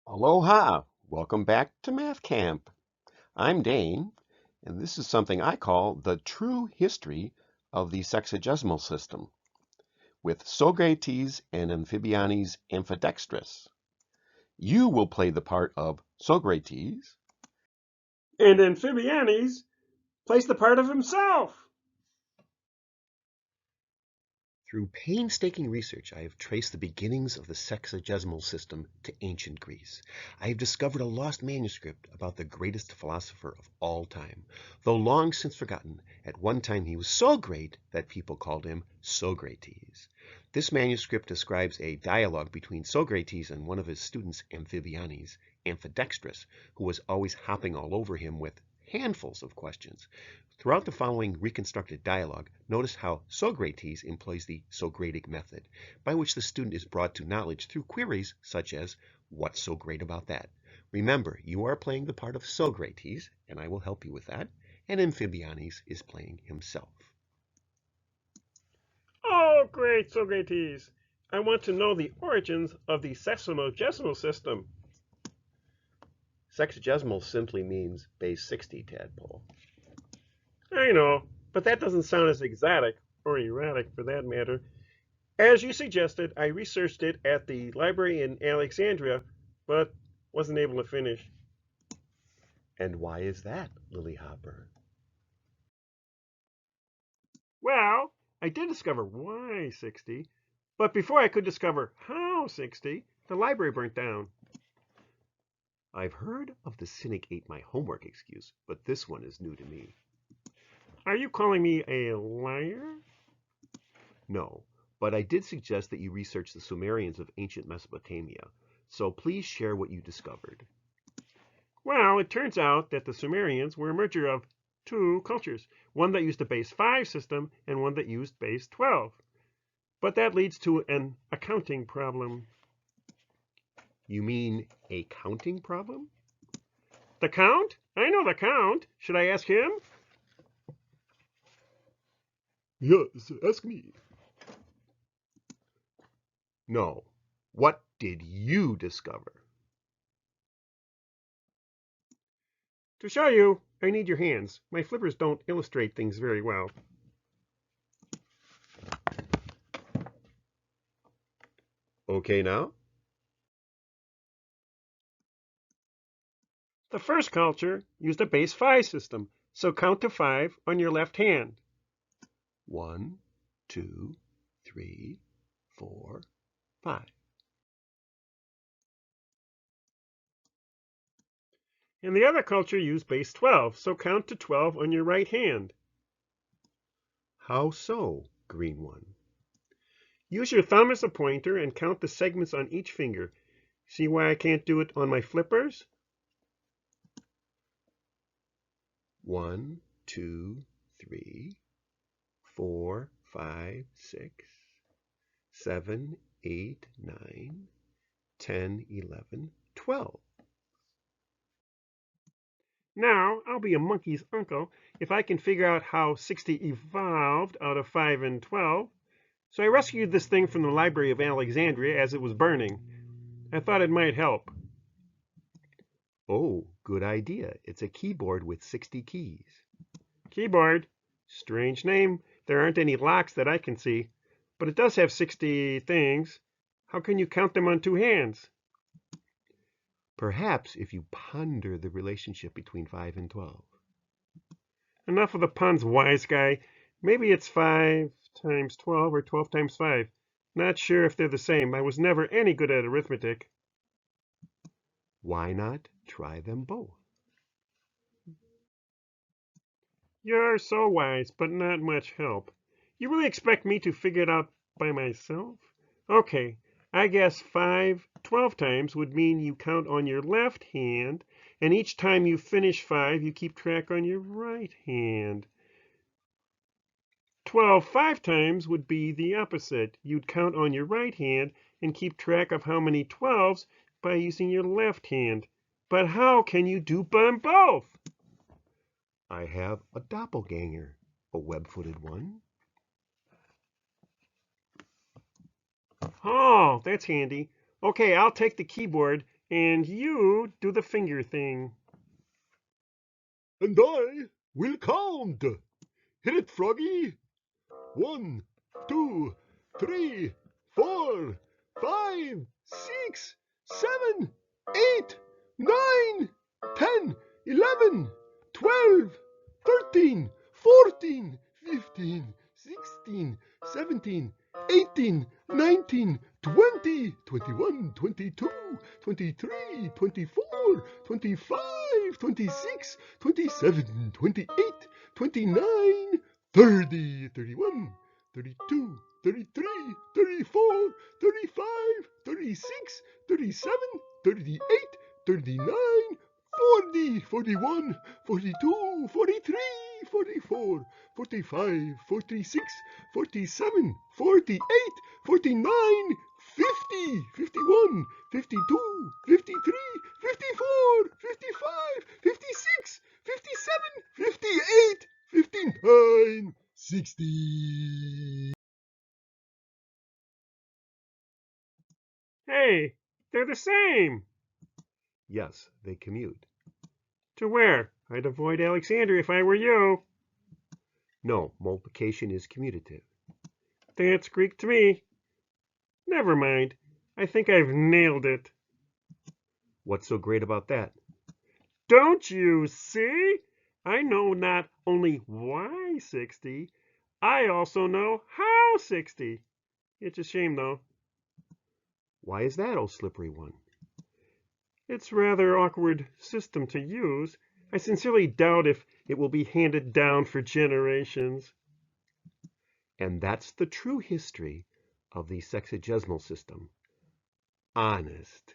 Aloha! Welcome back to Math Camp. I'm Dane, and this is something I call the true history of the sexagesimal system with Sogrates and Amphibianes ambidextrous. You will play the part of Sogrates, and Amphibianes plays the part of himself. Through painstaking research, I have traced the beginnings of the sexagesimal system to ancient Greece. I have discovered a lost manuscript about the greatest philosopher of all time. Though long since forgotten, at one time he was so great that people called him Sogrates. This manuscript describes a dialogue between Sogrates and one of his students, Amphibianes, ambidextrous, who was always hopping all over him with handfuls of questions. Throughout the following reconstructed dialogue, notice how Sogrates employs the Socratic method, by which the student is brought to knowledge through queries such as, "What's so great about that?" Remember, you are playing the part of Sogrates, and I will help you with that, and Amphibianes is playing himself. Oh, great, Sogrates! I want to know the origins of the sexagesimal system. Sexagesimal simply means base 60, tadpole. I know, but that doesn't sound as exotic, or erratic for that matter. As you suggested, I researched it at the library in Alexandria, but wasn't able to finish. And why is that, Lily Hopper? Well, I did discover why 60, but before I could discover how 60, the library burnt down. I've heard of the cynic ate my homework excuse, but this one is new to me. Are you calling me a liar? No, but I did suggest that you research the Sumerians of ancient Mesopotamia, so please share what you discovered. Well, it turns out that the Sumerians were a merger of two cultures, one that used a base 5 system and one that used base 12. But that leads to an accounting problem. You mean a counting problem? The count? I know the count. Should I ask him? Yes, ask me. No. What did you discover? To show you, I need your hands. My flippers don't illustrate things very well. Okay now? The first culture used a base 5 system, so count to 5 on your left hand. 1, 2, 3, 4, 5. And the other culture used base 12, so count to 12 on your right hand. How so, green one? Use your thumb as a pointer and count the segments on each finger. See why I can't do it on my flippers? 1, 2, 3, 4, 5, 6, 7, 8, 9, 10, 11, 12. Now, I'll be a monkey's uncle if I can figure out how 60 evolved out of 5 and 12. So I rescued this thing from the Library of Alexandria as it was burning. I thought it might help. Oh, good idea. It's a keyboard with 60 keys. Keyboard. Strange name. There aren't any locks that I can see. But it does have 60 things. How can you count them on two hands? Perhaps if you ponder the relationship between 5 and 12. Enough of the puns, wise guy. Maybe it's 5 times 12 or 12 times 5. Not sure if they're the same. I was never any good at arithmetic. Why not try them both? You're so wise, but not much help. You really expect me to figure it out by myself? Okay, I guess 5 12 times would mean you count on your left hand, and each time you finish 5, you keep track on your right hand. 12 5 times would be the opposite. You'd count on your right hand and keep track of how many 12s by using your left hand. But how can you do them both? I have a doppelganger, a web-footed one. Oh, that's handy. Okay, I'll take the keyboard And you do the finger thing. And I will count. Hit it, Froggy. 1, 2, 3, 4, 5, 6, 7, 8, 9, 10, 11, 12, 13, 14, 15, 16, 17, 18, 19, 20, 21, 22, 23, 24, 25, 26, 27, 28, 29, 30, 31, 32, 33, 34, 35, 36, 37, 38, 39, 40, 41, 42, 43, 44, 45, 46, 47, 48, 49, 50, 51, 52, 53, 54, 55, 56, 57, 58, 59, 60. Hey, they're the same. Yes, they commute. To where? I'd avoid Alexandria if I were you. No, multiplication is commutative. That's Greek to me. Never mind. I think I've nailed it. What's so great about that? Don't you see? I know not only why 60, I also know how 60. It's a shame, though. Why is that, oh slippery one? It's rather awkward system to use. I sincerely doubt if it will be handed down for generations. And that's the true history of the sexagesimal system. Honest.